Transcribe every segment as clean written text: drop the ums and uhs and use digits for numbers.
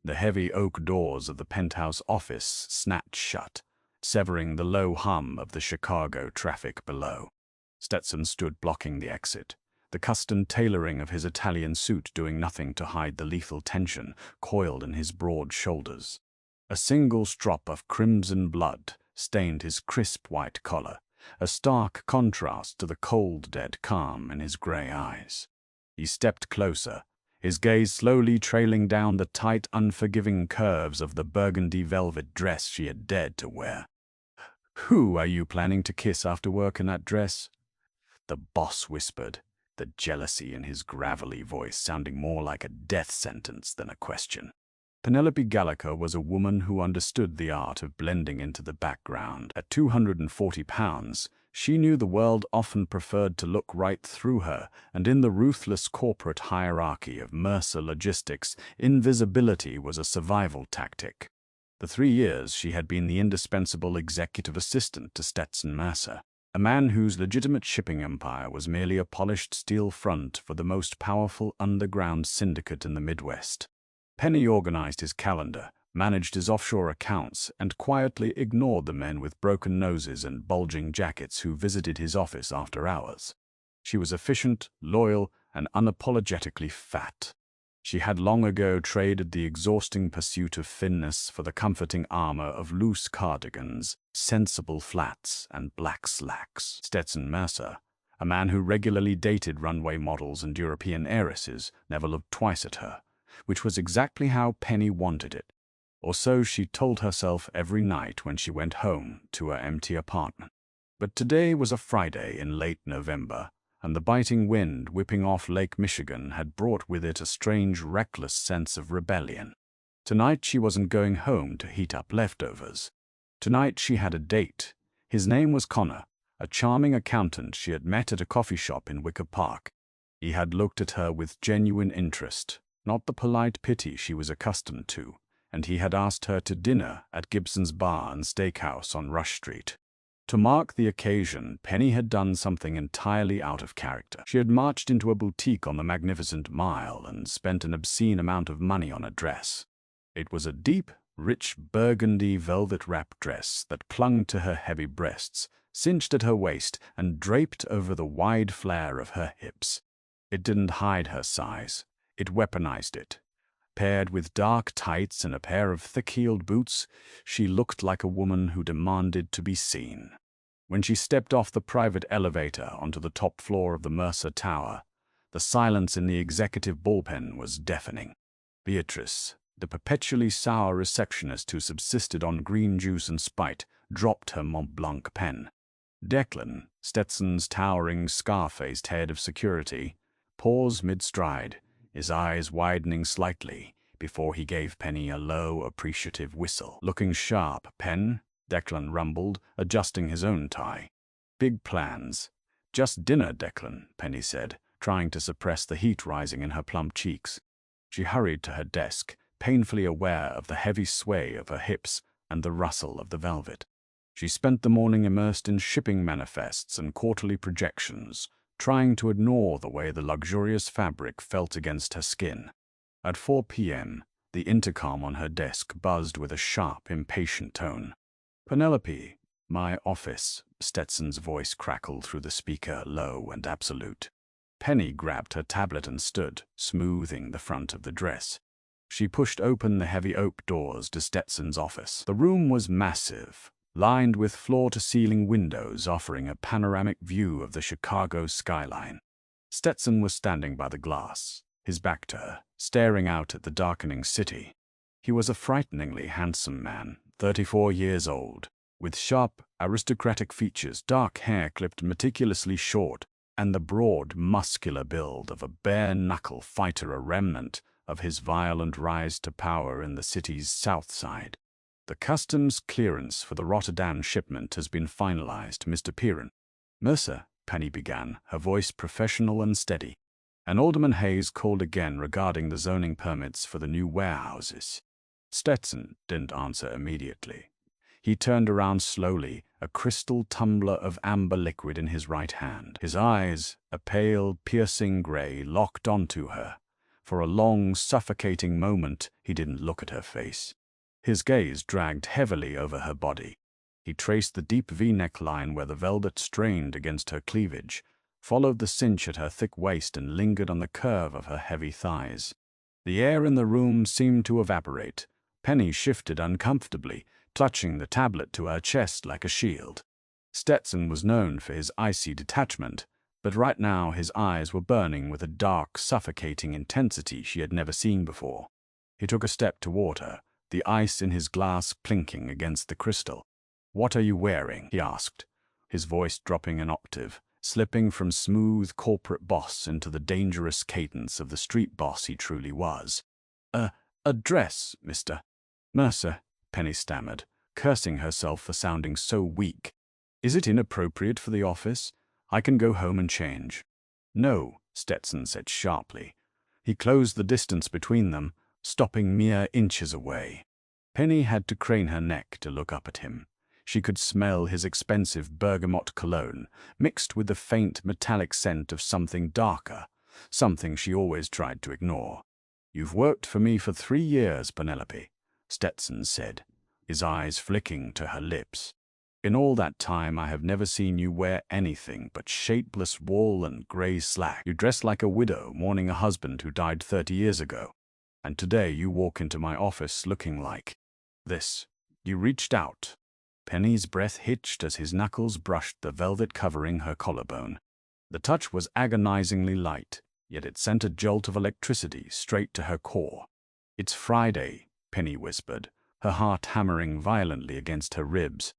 The heavy oak doors of the penthouse office snapped shut, severing the low hum of the Chicago traffic below. Stetson stood blocking the exit, the custom tailoring of his Italian suit doing nothing to hide the lethal tension coiled in his broad shoulders. A single drop of crimson blood stained his crisp white collar, a stark contrast to the cold, dead calm in his gray eyes. He stepped closer, his gaze slowly trailing down the tight, unforgiving curves of the burgundy velvet dress she had dared to wear. "Who are you planning to kiss after work in that dress?" the boss whispered, the jealousy in his gravelly voice sounding more like a death sentence than a question. Penelope Gallagher was a woman who understood the art of blending into the background. At 240 pounds, she knew the world often preferred to look right through her, and in the ruthless corporate hierarchy of Mercer logistics, invisibility was a survival tactic. For 3 years, she had been the indispensable executive assistant to Stetson Mercer, a man whose legitimate shipping empire was merely a polished steel front for the most powerful underground syndicate in the Midwest. Penny organized his calendar, managed his offshore accounts, and quietly ignored the men with broken noses and bulging jackets who visited his office after hours. She was efficient, loyal, and unapologetically fat. She had long ago traded the exhausting pursuit of thinness for the comforting armor of loose cardigans, sensible flats, and black slacks. Stetson Mercer, a man who regularly dated runway models and European heiresses, never looked twice at her, which was exactly how Penny wanted it, or so she told herself every night when she went home to her empty apartment. But today was a Friday in late November, and the biting wind whipping off Lake Michigan had brought with it a strange, reckless sense of rebellion. Tonight she wasn't going home to heat up leftovers. Tonight she had a date. His name was Connor, a charming accountant she had met at a coffee shop in Wicker Park. He had looked at her with genuine interest, not the polite pity she was accustomed to, and he had asked her to dinner at Gibson's Bar and Steakhouse on Rush Street. To mark the occasion, Penny had done something entirely out of character. She had marched into a boutique on the Magnificent Mile and spent an obscene amount of money on a dress. It was a deep, rich burgundy velvet wrap dress that clung to her heavy breasts, cinched at her waist, and draped over the wide flare of her hips. It didn't hide her size. It weaponized it. Paired with dark tights and a pair of thick-heeled boots, she looked like a woman who demanded to be seen. When she stepped off the private elevator onto the top floor of the Mercer Tower, the silence in the executive bullpen was deafening. Beatrice, the perpetually sour receptionist who subsisted on green juice and spite, dropped her Mont Blanc pen. Declan, Stetson's towering, scar-faced head of security, paused mid-stride, his eyes widening slightly before he gave Penny a low, appreciative whistle. "Looking sharp, Pen," Declan rumbled, adjusting his own tie. "Big plans." "Just dinner, Declan," Penny said, trying to suppress the heat rising in her plump cheeks. She hurried to her desk, painfully aware of the heavy sway of her hips and the rustle of the velvet. She spent the morning immersed in shipping manifests and quarterly projections, trying to ignore the way the luxurious fabric felt against her skin. At 4 p.m., the intercom on her desk buzzed with a sharp, impatient tone. "Penelope, my office," Stetson's voice crackled through the speaker, low and absolute. Penny grabbed her tablet and stood, smoothing the front of the dress. She pushed open the heavy oak doors to Stetson's office. The room was massive, lined with floor-to-ceiling windows offering a panoramic view of the Chicago skyline. Stetson was standing by the glass, his back to her, staring out at the darkening city. He was a frighteningly handsome man, 34 years old, with sharp, aristocratic features, dark hair clipped meticulously short, and the broad, muscular build of a bare-knuckle fighter, a remnant of his violent rise to power in the city's south side. "The customs clearance for the Rotterdam shipment has been finalized, Mr. Piran." "Mercer," Penny began, her voice professional and steady. "And Alderman Hayes called again regarding the zoning permits for the new warehouses." Stetson didn't answer immediately. He turned around slowly, a crystal tumbler of amber liquid in his right hand. His eyes, a pale, piercing gray, locked onto her, For a long, suffocating moment, he didn't look at her face. His gaze dragged heavily over her body. He traced the deep V-neck line where the velvet strained against her cleavage, followed the cinch at her thick waist, and lingered on the curve of her heavy thighs. The air in the room seemed to evaporate. Penny shifted uncomfortably, clutching the tablet to her chest like a shield. Stetson was known for his icy detachment, but right now his eyes were burning with a dark, suffocating intensity she had never seen before. He took a step toward her, the ice in his glass clinking against the crystal. "What are you wearing?" he asked, his voice dropping an octave, slipping from smooth corporate boss into the dangerous cadence of the street boss he truly was. A dress, Mr. Mercer," Penny stammered, cursing herself for sounding so weak. "Is it inappropriate for the office? I can go home and change." "No," Stetson said sharply. He closed the distance between them, stopping mere inches away. Penny had to crane her neck to look up at him. She could smell his expensive bergamot cologne, mixed with the faint metallic scent of something darker, something she always tried to ignore. "You've worked for me for 3 years, Penelope," Stetson said, his eyes flicking to her lips. "In all that time, I have never seen you wear anything but shapeless wool and gray slack. You dress like a widow mourning a husband who died 30 years ago. And today you walk into my office looking like this." You reached out. Penny's breath hitched as his knuckles brushed the velvet covering her collarbone. The touch was agonizingly light, yet it sent a jolt of electricity straight to her core. "It's Friday," Penny whispered, her heart hammering violently against her ribs.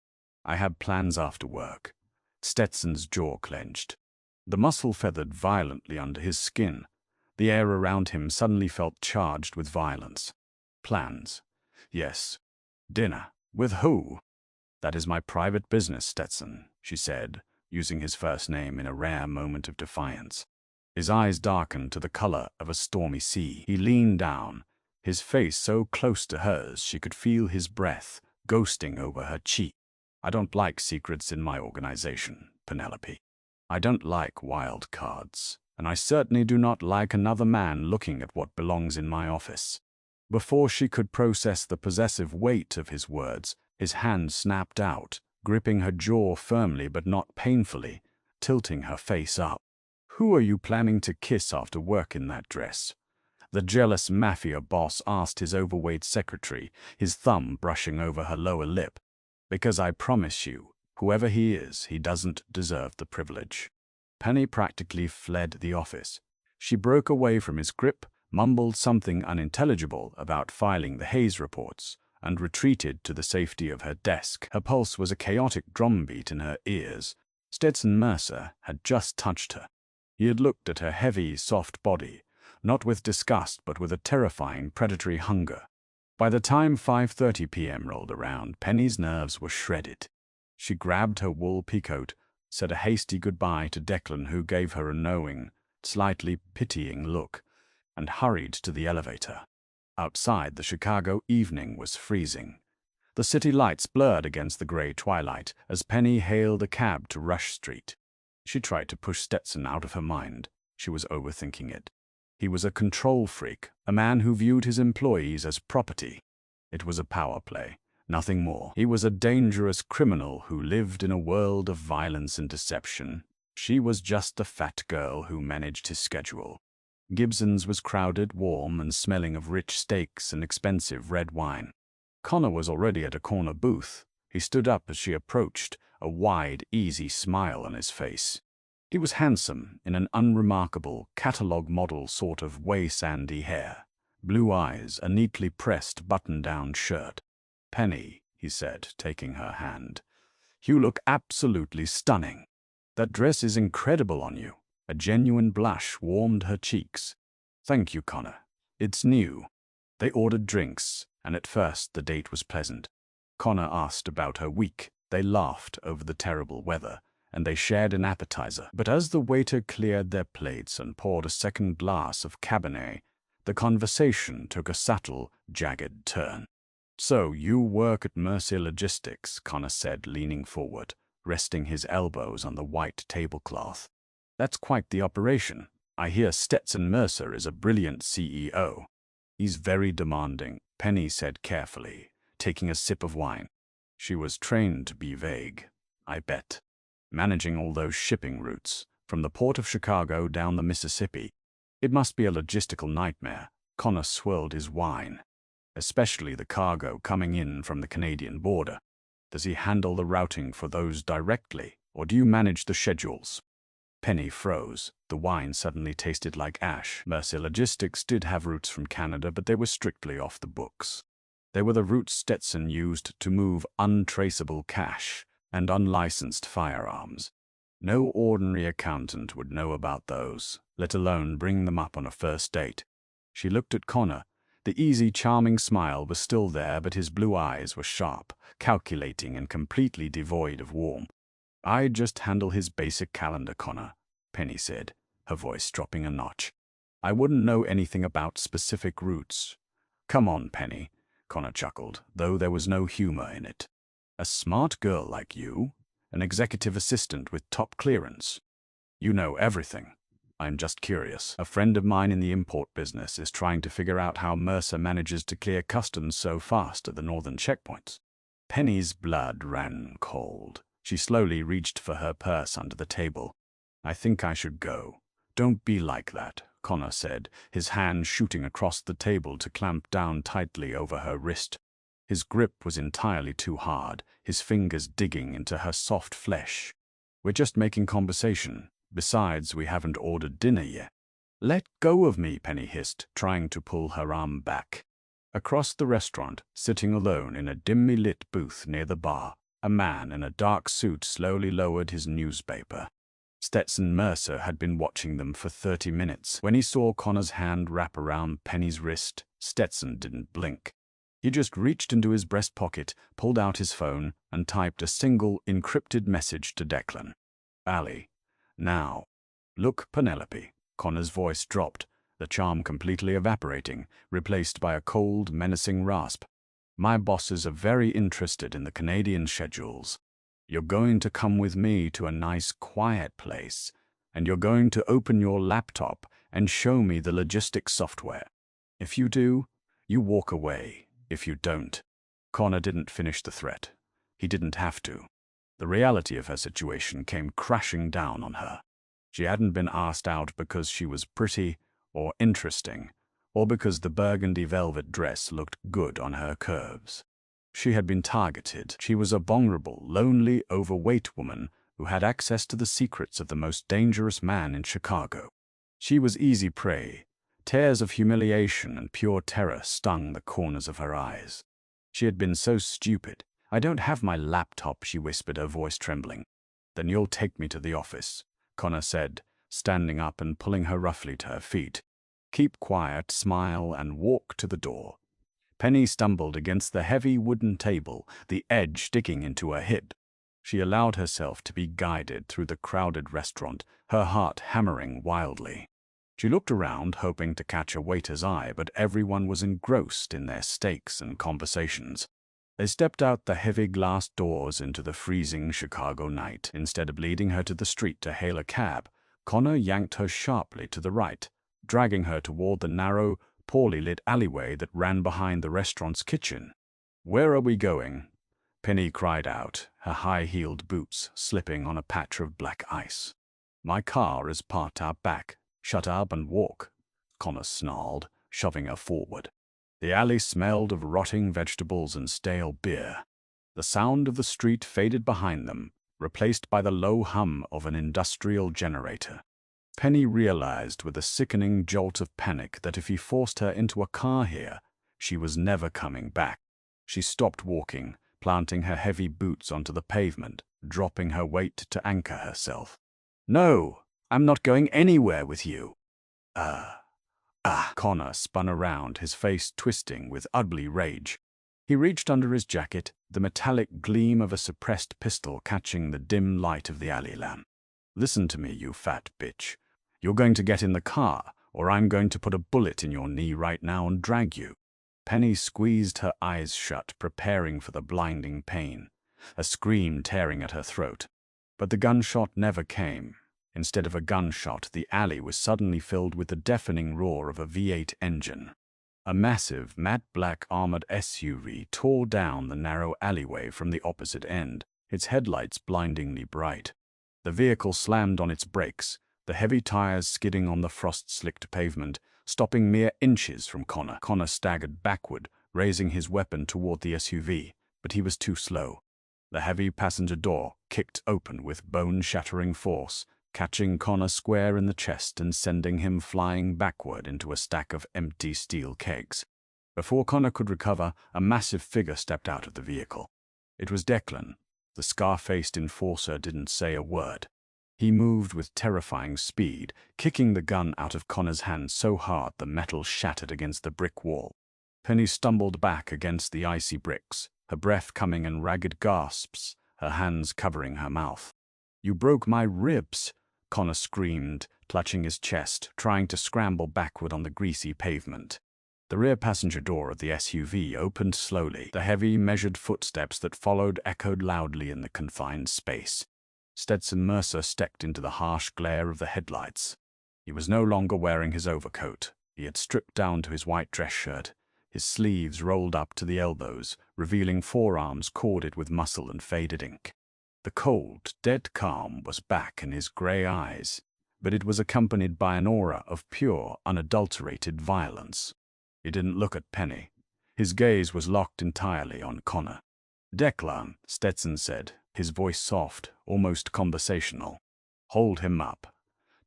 "I have plans after work." Stetson's jaw clenched. The muscle feathered violently under his skin. The air around him suddenly felt charged with violence. "Plans? Yes. Dinner. With who?" "That is my private business, Stetson," she said, using his first name in a rare moment of defiance. His eyes darkened to the color of a stormy sea. He leaned down, his face so close to hers she could feel his breath ghosting over her cheek. "I don't like secrets in my organization, Penelope. I don't like wild cards, and I certainly do not like another man looking at what belongs in my office." Before she could process the possessive weight of his words, his hand snapped out, gripping her jaw firmly but not painfully, tilting her face up. "Who are you planning to kiss after work in that dress?" the jealous Mafia boss asked his overweight secretary, his thumb brushing over her lower lip. "Because I promise you, whoever he is, he doesn't deserve the privilege." Penny practically fled the office. She broke away from his grip, mumbled something unintelligible about filing the Hayes reports, and retreated to the safety of her desk. Her pulse was a chaotic drumbeat in her ears. Stetson Mercer had just touched her. He had looked at her heavy, soft body, not with disgust but with a terrifying predatory hunger. By the time 5:30 p.m. rolled around, Penny's nerves were shredded. She grabbed her wool peacoat, said a hasty goodbye to Declan, who gave her a knowing, slightly pitying look, and hurried to the elevator. Outside, the Chicago evening was freezing. The city lights blurred against the gray twilight as Penny hailed a cab to Rush Street. She tried to push Stetson out of her mind. She was overthinking it. He was a control freak, a man who viewed his employees as property. It was a power play, nothing more. He was a dangerous criminal who lived in a world of violence and deception. She was just a fat girl who managed his schedule. Gibson's was crowded, warm, and smelling of rich steaks and expensive red wine. Connor was already at a corner booth. He stood up as she approached, a wide, easy smile on his face. He was handsome in an unremarkable, catalog model sort of way, sandy hair, blue eyes, a neatly pressed button-down shirt. "Penny," he said, taking her hand, "you look absolutely stunning. That dress is incredible on you." A genuine blush warmed her cheeks. "Thank you, Connor. It's new." They ordered drinks, and at first the date was pleasant. Connor asked about her week. They laughed over the terrible weather, and they shared an appetizer. But as the waiter cleared their plates and poured a second glass of Cabernet, the conversation took a subtle, jagged turn. "So you work at Mercer Logistics," Connor said, leaning forward, resting his elbows on the white tablecloth. "That's quite the operation. I hear Stetson Mercer is a brilliant CEO. He's very demanding, Penny said carefully, taking a sip of wine. She was trained to be vague, I bet. Managing all those shipping routes, from the port of Chicago down the Mississippi. It must be a logistical nightmare. Connor swirled his wine. Especially the cargo coming in from the Canadian border. Does he handle the routing for those directly, or do you manage the schedules? Penny froze. The wine suddenly tasted like ash. Mercer Logistics did have routes from Canada, but they were strictly off the books. They were the routes Stetson used to move untraceable cash and unlicensed firearms. No ordinary accountant would know about those, let alone bring them up on a first date. She looked at Connor. The easy, charming smile was still there, but his blue eyes were sharp, calculating, and completely devoid of warmth. "I just handle his basic calendar, Connor," Penny said, her voice dropping a notch. "I wouldn't know anything about specific routes." "Come on, Penny," Connor chuckled, though there was no humor in it. "A smart girl like you, an executive assistant with top clearance. You know everything. I'm just curious. A friend of mine in the import business is trying to figure out how Mercer manages to clear customs so fast at the northern checkpoints." Penny's blood ran cold. She slowly reached for her purse under the table. "I think I should go." "Don't be like that," Connor said, his hand shooting across the table to clamp down tightly over her wrist. His grip was entirely too hard, his fingers digging into her soft flesh. "We're just making conversation. Besides, we haven't ordered dinner yet." "Let go of me," Penny hissed, trying to pull her arm back. Across the restaurant, sitting alone in a dimly lit booth near the bar, a man in a dark suit slowly lowered his newspaper. Stetson Mercer had been watching them for 30 minutes. When he saw Connor's hand wrap around Penny's wrist, Stetson didn't blink. He just reached into his breast pocket, pulled out his phone, and typed a single encrypted message to Declan. "Ali. Now." "Look, Penelope." Connor's voice dropped, the charm completely evaporating, replaced by a cold, menacing rasp. "My bosses are very interested in the Canadian schedules. You're going to come with me to a nice, quiet place, and you're going to open your laptop and show me the logistics software. If you do, you walk away. If you don't." Connor didn't finish the threat. He didn't have to. The reality of her situation came crashing down on her. She hadn't been asked out because she was pretty or interesting, or because the burgundy velvet dress looked good on her curves. She had been targeted. She was a vulnerable, lonely, overweight woman who had access to the secrets of the most dangerous man in Chicago. She was easy prey. Tears of humiliation and pure terror stung the corners of her eyes. She had been so stupid. "I don't have my laptop," she whispered, her voice trembling. "Then you'll take me to the office," Connor said, standing up and pulling her roughly to her feet. "Keep quiet, smile, and walk to the door." Penny stumbled against the heavy wooden table, the edge sticking into her hip. She allowed herself to be guided through the crowded restaurant, her heart hammering wildly. She looked around, hoping to catch a waiter's eye, but everyone was engrossed in their steaks and conversations. They stepped out the heavy glass doors into the freezing Chicago night. Instead of leading her to the street to hail a cab, Connor yanked her sharply to the right, dragging her toward the narrow, poorly lit alleyway that ran behind the restaurant's kitchen. "Where are we going?" Penny cried out, her high-heeled boots slipping on a patch of black ice. "My car is parked out back. Shut up and walk," Connor snarled, shoving her forward. The alley smelled of rotting vegetables and stale beer. The sound of the street faded behind them, replaced by the low hum of an industrial generator. Penny realized with a sickening jolt of panic that if he forced her into a car here, she was never coming back. She stopped walking, planting her heavy boots onto the pavement, dropping her weight to anchor herself. "No, I'm not going anywhere with you." Connor spun around, his face twisting with ugly rage. He reached under his jacket, the metallic gleam of a suppressed pistol catching the dim light of the alley lamp. "Listen to me, you fat bitch. You're going to get in the car, or I'm going to put a bullet in your knee right now and drag you." Penny squeezed her eyes shut, preparing for the blinding pain, a scream tearing at her throat. But the gunshot never came. Instead of a gunshot, the alley was suddenly filled with the deafening roar of a V8 engine. A massive, matte black armored SUV tore down the narrow alleyway from the opposite end, its headlights blindingly bright. The vehicle slammed on its brakes, the heavy tires skidding on the frost-slicked pavement, stopping mere inches from Connor. Connor staggered backward, raising his weapon toward the SUV, but he was too slow. The heavy passenger door kicked open with bone-shattering force, catching Connor square in the chest and sending him flying backward into a stack of empty steel kegs. Before Connor could recover, a massive figure stepped out of the vehicle. It was Declan. The scar-faced enforcer didn't say a word. He moved with terrifying speed, kicking the gun out of Connor's hand so hard the metal shattered against the brick wall. Penny stumbled back against the icy bricks, her breath coming in ragged gasps, her hands covering her mouth. "You broke my ribs," Connor screamed, clutching his chest, trying to scramble backward on the greasy pavement. The rear passenger door of the SUV opened slowly. The heavy, measured footsteps that followed echoed loudly in the confined space. Stetson Mercer stepped into the harsh glare of the headlights. He was no longer wearing his overcoat. He had stripped down to his white dress shirt, his sleeves rolled up to the elbows, revealing forearms corded with muscle and faded ink. The cold, dead calm was back in his gray eyes, but it was accompanied by an aura of pure, unadulterated violence. He didn't look at Penny. His gaze was locked entirely on Connor. "Declan," Stetson said, his voice soft, almost conversational. "Hold him up."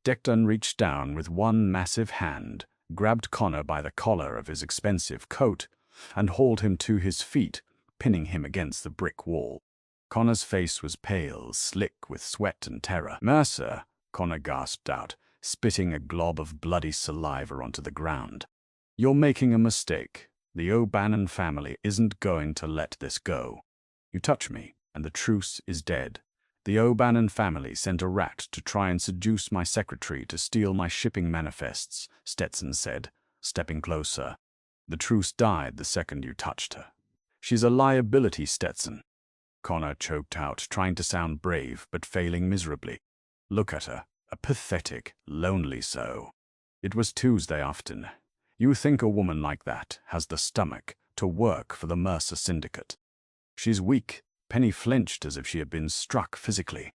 Declan reached down with one massive hand, grabbed Connor by the collar of his expensive coat, and hauled him to his feet, pinning him against the brick wall. Connor's face was pale, slick with sweat and terror. "Mercer," Connor gasped out, spitting a glob of bloody saliva onto the ground. "You're making a mistake. The O'Bannon family isn't going to let this go. You touch me, and the truce is dead. The O'Bannon family sent a rat to try and seduce my secretary to steal my shipping manifests," Stetson said, stepping closer. "The truce died the second you touched her. She's a liability, Stetson." Connor choked out, trying to sound brave, but failing miserably. "Look at her, a pathetic, lonely soul. It was Tuesday afternoon. You think a woman like that has the stomach to work for the Mercer syndicate? She's weak." Penny flinched as if she had been struck physically.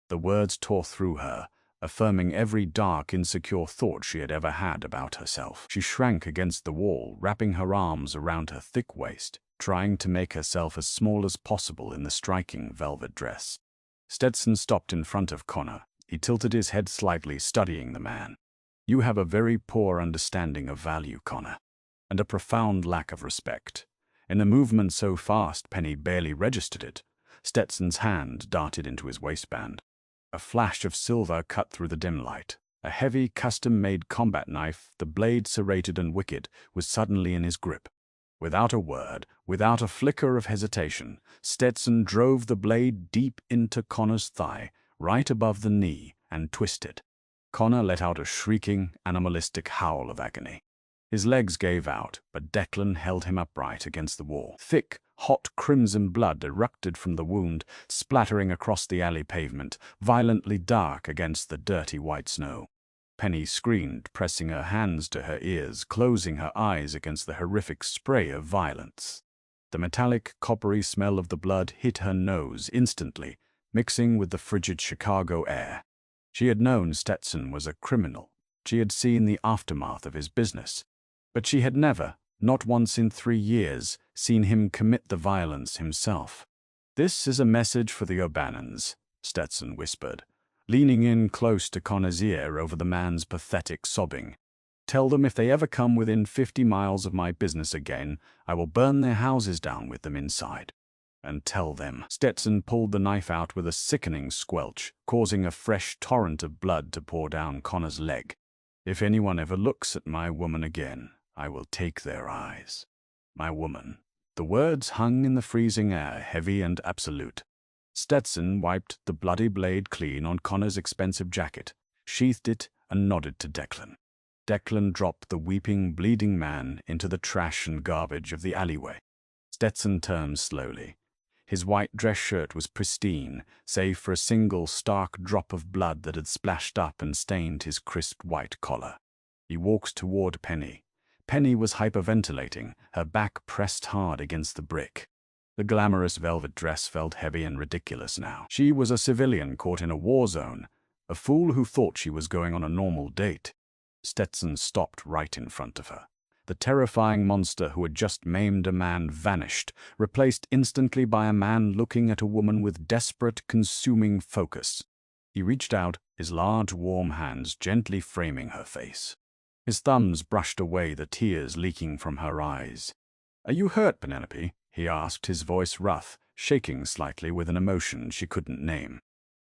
The words tore through her, affirming every dark, insecure thought she had ever had about herself. She shrank against the wall, wrapping her arms around her thick waist, trying to make herself as small as possible in the striking velvet dress. Stetson stopped in front of Connor. He tilted his head slightly, studying the man. "You have a very poor understanding of value, Connor, and a profound lack of respect." In a movement so fast Penny barely registered it, Stetson's hand darted into his waistband. A flash of silver cut through the dim light. A heavy, custom-made combat knife, the blade serrated and wicked, was suddenly in his grip. Without a word, without a flicker of hesitation, Stetson drove the blade deep into Connor's thigh, right above the knee, and twisted. Connor let out a shrieking, animalistic howl of agony. His legs gave out, but Declan held him upright against the wall. Thick, hot crimson blood erupted from the wound, splattering across the alley pavement, violently dark against the dirty white snow. Penny screamed, pressing her hands to her ears, closing her eyes against the horrific spray of violence. The metallic, coppery smell of the blood hit her nose instantly, mixing with the frigid Chicago air. She had known Stetson was a criminal. She had seen the aftermath of his business. But she had never, not once in 3 years, seen him commit the violence himself. "This is a message for the O'Bannons," Stetson whispered, leaning in close to Connor's ear over the man's pathetic sobbing. "Tell them if they ever come within 50 miles of my business again, I will burn their houses down with them inside. And tell them." Stetson pulled the knife out with a sickening squelch, causing a fresh torrent of blood to pour down Connor's leg. "If anyone ever looks at my woman again, I will take their eyes. My woman." The words hung in the freezing air, heavy and absolute. Stetson wiped the bloody blade clean on Connor's expensive jacket, sheathed it, and nodded to Declan. Declan dropped the weeping, bleeding man into the trash and garbage of the alleyway. Stetson turned slowly. His white dress shirt was pristine, save for a single stark drop of blood that had splashed up and stained his crisp white collar. He walked toward Penny. Penny was hyperventilating, her back pressed hard against the brick. The glamorous velvet dress felt heavy and ridiculous now. She was a civilian caught in a war zone, a fool who thought she was going on a normal date. Stetson stopped right in front of her. The terrifying monster who had just maimed a man vanished, replaced instantly by a man looking at a woman with desperate, consuming focus. He reached out, his large, warm hands gently framing her face. His thumbs brushed away the tears leaking from her eyes. "Are you hurt, Penelope?" he asked, his voice rough, shaking slightly with an emotion she couldn't name.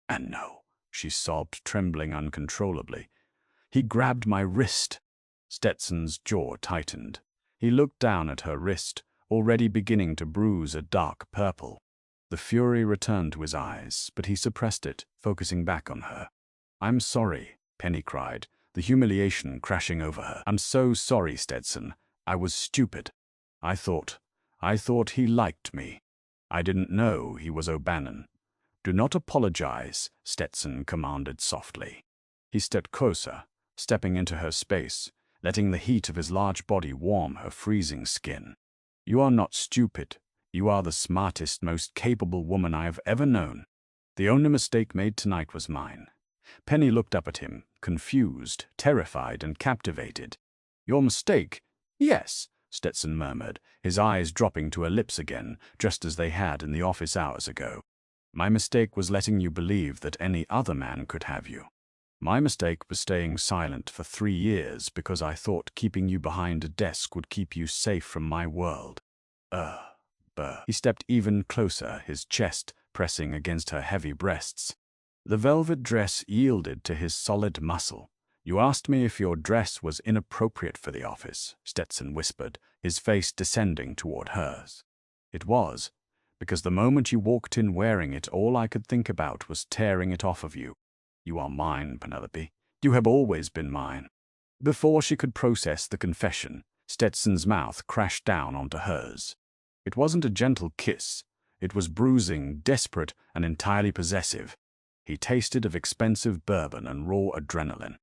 "And no," she sobbed, trembling uncontrollably. "He grabbed my wrist." Stetson's jaw tightened. He looked down at her wrist, already beginning to bruise a dark purple. The fury returned to his eyes, but he suppressed it, focusing back on her. "I'm sorry," Penny cried, the humiliation crashing over her. "I'm so sorry, Stetson. I was stupid. I thought he liked me. I didn't know he was O'Bannon." "Do not apologize," Stetson commanded softly. He stepped closer, stepping into her space, letting the heat of his large body warm her freezing skin. "You are not stupid. You are the smartest, most capable woman I have ever known. The only mistake made tonight was mine." Penny looked up at him, confused, terrified, and captivated. "Your mistake?" "Yes," Stetson murmured, his eyes dropping to her lips again, just as they had in the office hours ago. "My mistake was letting you believe that any other man could have you. My mistake was staying silent for 3 years because I thought keeping you behind a desk would keep you safe from my world." He stepped even closer, his chest pressing against her heavy breasts. The velvet dress yielded to his solid muscle. "You asked me if your dress was inappropriate for the office," Stetson whispered, his face descending toward hers. "It was, because the moment you walked in wearing it, all I could think about was tearing it off of you. You are mine, Penelope. You have always been mine." Before she could process the confession, Stetson's mouth crashed down onto hers. It wasn't a gentle kiss. It was bruising, desperate, and entirely possessive. He tasted of expensive bourbon and raw adrenaline.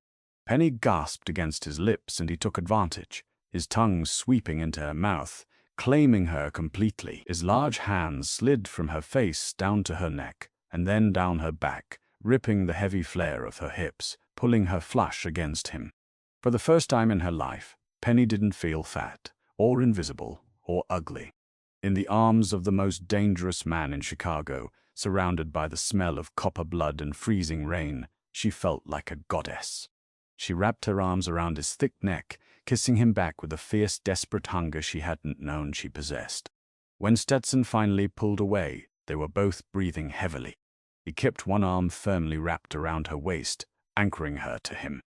Penny gasped against his lips, and he took advantage, his tongue sweeping into her mouth, claiming her completely. His large hands slid from her face down to her neck, and then down her back, ripping the heavy flare of her hips, pulling her flush against him. For the first time in her life, Penny didn't feel fat, or invisible, or ugly. In the arms of the most dangerous man in Chicago, surrounded by the smell of copper blood and freezing rain, she felt like a goddess. She wrapped her arms around his thick neck, kissing him back with a fierce, desperate hunger she hadn't known she possessed. When Stetson finally pulled away, they were both breathing heavily. He kept one arm firmly wrapped around her waist, anchoring her to him.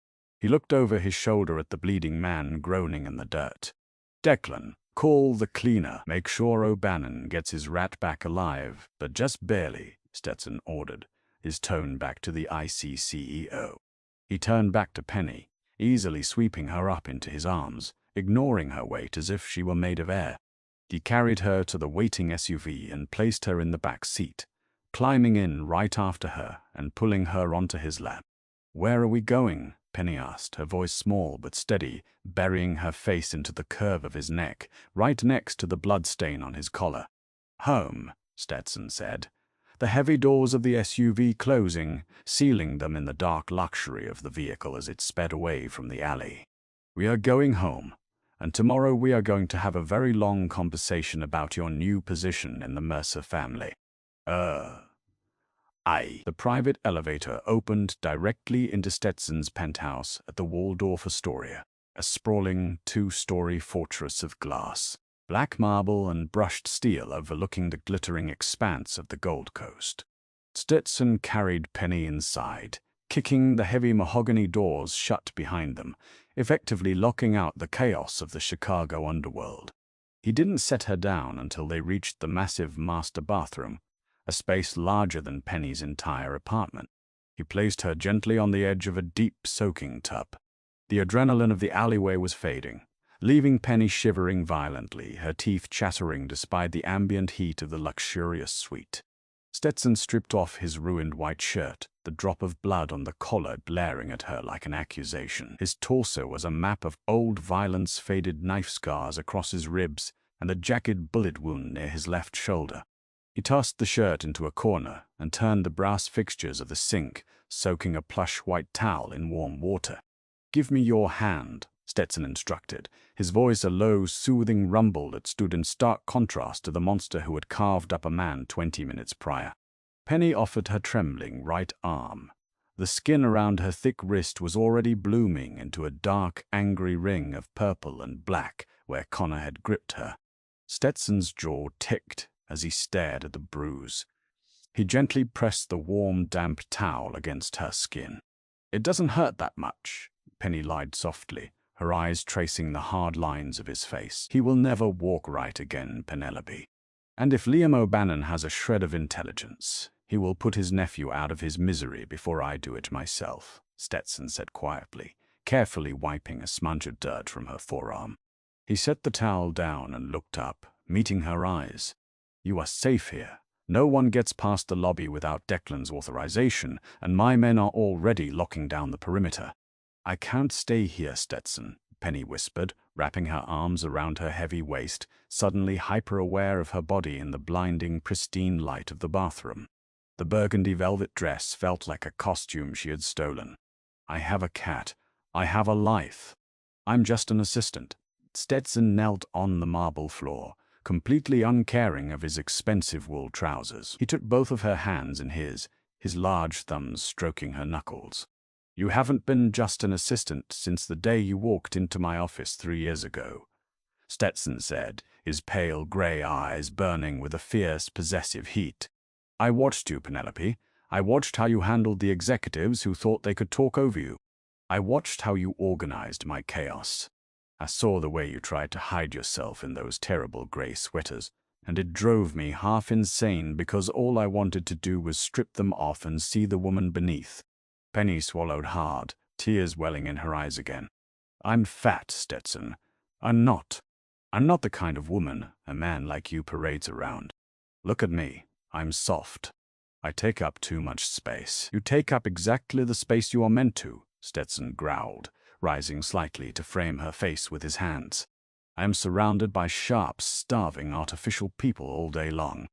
He looked over his shoulder at the bleeding man groaning in the dirt. "Declan, call the cleaner. Make sure O'Bannon gets his rat back alive, but just barely," Stetson ordered, his tone back to the ICCEO. He turned back to Penny, easily sweeping her up into his arms, ignoring her weight as if she were made of air. He carried her to the waiting SUV and placed her in the back seat, climbing in right after her and pulling her onto his lap. "Where are we going?" Penny asked, her voice small but steady, burying her face into the curve of his neck, right next to the bloodstain on his collar. "Home," Stetson said, the heavy doors of the SUV closing, sealing them in the dark luxury of the vehicle as it sped away from the alley. "We are going home, and tomorrow we are going to have a very long conversation about your new position in the Mercer family." The private elevator opened directly into Stetson's penthouse at the Waldorf Astoria, a sprawling 2-story fortress of glass, black marble and brushed steel overlooking the glittering expanse of the Gold Coast. Stetson carried Penny inside, kicking the heavy mahogany doors shut behind them, effectively locking out the chaos of the Chicago underworld. He didn't set her down until they reached the massive master bathroom, a space larger than Penny's entire apartment. He placed her gently on the edge of a deep soaking tub. The adrenaline of the alleyway was fading. leaving Penny shivering violently, her teeth chattering despite the ambient heat of the luxurious suite. Stetson stripped off his ruined white shirt, the drop of blood on the collar glaring at her like an accusation. His torso was a map of old violence, faded knife scars across his ribs, and a jagged bullet wound near his left shoulder. He tossed the shirt into a corner and turned the brass fixtures of the sink, soaking a plush white towel in warm water. "Give me your hand," Stetson instructed, his voice a low, soothing rumble that stood in stark contrast to the monster who had carved up a man 20 minutes prior. Penny offered her trembling right arm. The skin around her thick wrist was already blooming into a dark, angry ring of purple and black where Connor had gripped her. Stetson's jaw ticked as he stared at the bruise. He gently pressed the warm, damp towel against her skin. "It doesn't hurt that much," Penny lied softly, her eyes tracing the hard lines of his face. "He will never walk right again, Penelope. And if Liam O'Bannon has a shred of intelligence, he will put his nephew out of his misery before I do it myself," Stetson said quietly, carefully wiping a smudge of dirt from her forearm. He set the towel down and looked up, meeting her eyes. "You are safe here. No one gets past the lobby without Declan's authorization, and my men are already locking down the perimeter." "I can't stay here, Stetson," Penny whispered, wrapping her arms around her heavy waist, suddenly hyper-aware of her body in the blinding, pristine light of the bathroom. The burgundy velvet dress felt like a costume she had stolen. "I have a cat. I have a life. I'm just an assistant." Stetson knelt on the marble floor, completely uncaring of his expensive wool trousers. He took both of her hands in his large thumbs stroking her knuckles. "You haven't been just an assistant since the day you walked into my office 3 years ago," Stetson said, his pale gray eyes burning with a fierce, possessive heat. "I watched you, Penelope. I watched how you handled the executives who thought they could talk over you. I watched how you organized my chaos. I saw the way you tried to hide yourself in those terrible gray sweaters, and it drove me half insane because all I wanted to do was strip them off and see the woman beneath." Penny swallowed hard, tears welling in her eyes again. "I'm fat, Stetson. I'm not. I'm not the kind of woman a man like you parades around. Look at me. I'm soft. I take up too much space." "You take up exactly the space you are meant to," Stetson growled, rising slightly to frame her face with his hands. "I am surrounded by sharp, starving, artificial people all day long.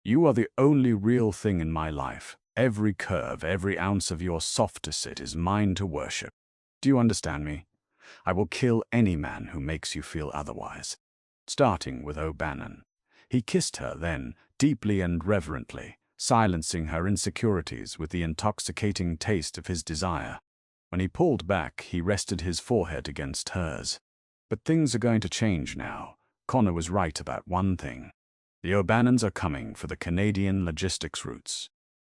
You are the only real thing in my life. Every curve, every ounce of your soft-to-sit is mine to worship. Do you understand me? I will kill any man who makes you feel otherwise." Starting with O'Bannon. He kissed her then, deeply and reverently, silencing her insecurities with the intoxicating taste of his desire. When he pulled back, he rested his forehead against hers. But things are going to change now. Connor was right about one thing. The O'Bannons are coming for the Canadian logistics routes.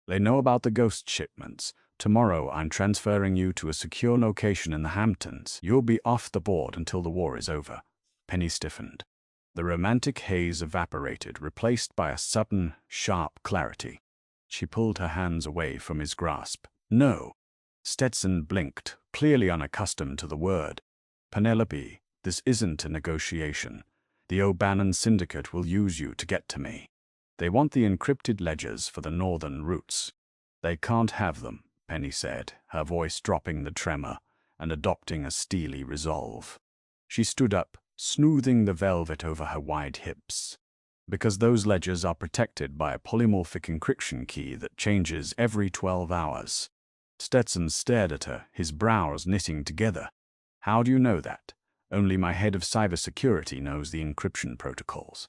They know about the ghost shipments. Tomorrow I'm transferring you to a secure location in the Hamptons. You'll be off the board until the war is over. Penny stiffened. The romantic haze evaporated, replaced by a sudden, sharp clarity. She pulled her hands away from his grasp. "No." Stetson blinked, clearly unaccustomed to the word. "Penelope, this isn't a negotiation. The O'Bannon Syndicate will use you to get to me. They want the encrypted ledgers for the northern routes." "They can't have them," Penny said, her voice dropping the tremor and adopting a steely resolve. She stood up, smoothing the velvet over her wide hips. "Because those ledgers are protected by a polymorphic encryption key that changes every 12 hours. Stetson stared at her, his brows knitting together. "How do you know that?" "Only my head of cybersecurity knows the encryption protocols."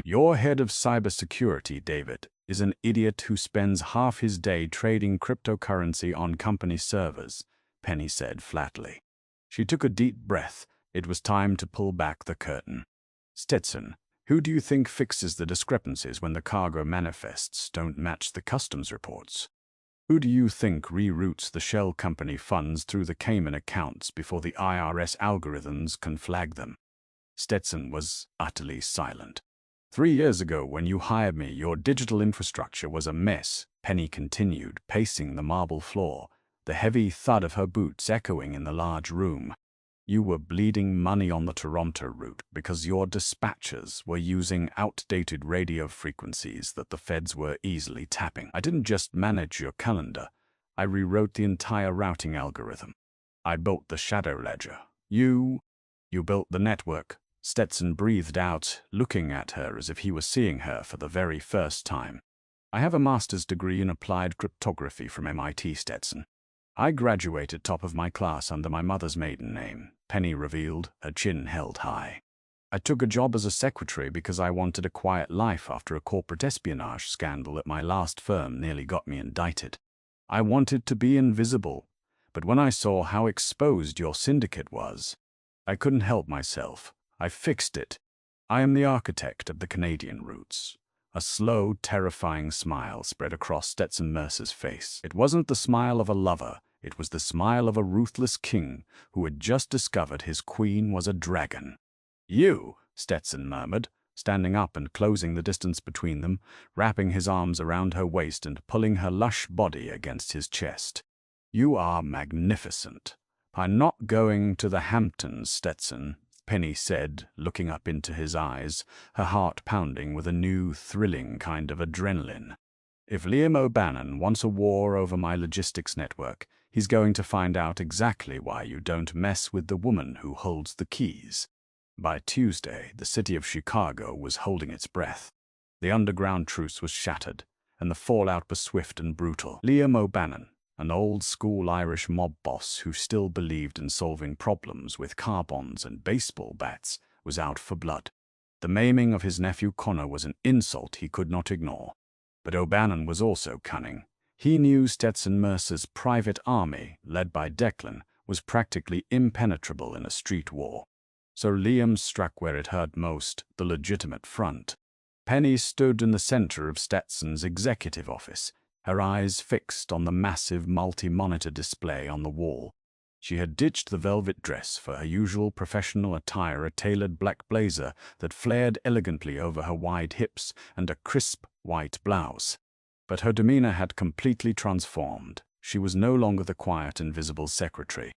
Your head of cybersecurity, David, is an idiot who spends half his day trading cryptocurrency on company servers," Penny said flatly. She took a deep breath. It was time to pull back the curtain. "Stetson, who do you think fixes the discrepancies when the cargo manifests don't match the customs reports? Who do you think reroutes the shell company funds through the Cayman accounts before the IRS algorithms can flag them?" Stetson was utterly silent. 3 years ago, when you hired me, your digital infrastructure was a mess," Penny continued, pacing the marble floor, the heavy thud of her boots echoing in the large room. You were bleeding money on the Toronto route because your dispatchers were using outdated radio frequencies that the feds were easily tapping. I didn't just manage your calendar. I rewrote the entire routing algorithm. I built the shadow ledger. You built the network. Stetson breathed out, looking at her as if he was seeing her for the very first time. I have a master's degree in applied cryptography from MIT, Stetson. I graduated top of my class under my mother's maiden name, Penny revealed, her chin held high. I took a job as a secretary because I wanted a quiet life after a corporate espionage scandal at my last firm nearly got me indicted. I wanted to be invisible, but when I saw how exposed your syndicate was, I couldn't help myself. I fixed it. I am the architect of the Canadian roots. A slow, terrifying smile spread across Stetson Mercer's face. It wasn't the smile of a lover. It was the smile of a ruthless king who had just discovered his queen was a dragon. You, Stetson murmured, standing up and closing the distance between them, wrapping his arms around her waist and pulling her lush body against his chest. You are magnificent. I'm not going to the Hamptons, Stetson, Penny said, looking up into his eyes, her heart pounding with a new, thrilling kind of adrenaline. If Liam O'Bannon wants a war over my logistics network, he's going to find out exactly why you don't mess with the woman who holds the keys. By Tuesday, the city of Chicago was holding its breath. The underground truce was shattered, and the fallout was swift and brutal. Liam O'Bannon, an old-school Irish mob boss who still believed in solving problems with car bonds and baseball bats, was out for blood. The maiming of his nephew Connor was an insult he could not ignore. But O'Bannon was also cunning. He knew Stetson Mercer's private army, led by Declan, was practically impenetrable in a street war. So Liam struck where it hurt most, the legitimate front. Penny stood in the center of Stetson's executive office, her eyes fixed on the massive multi-monitor display on the wall. She had ditched the velvet dress for her usual professional attire, a tailored black blazer that flared elegantly over her wide hips, and a crisp white blouse. But her demeanor had completely transformed. She was no longer the quiet, invisible secretary.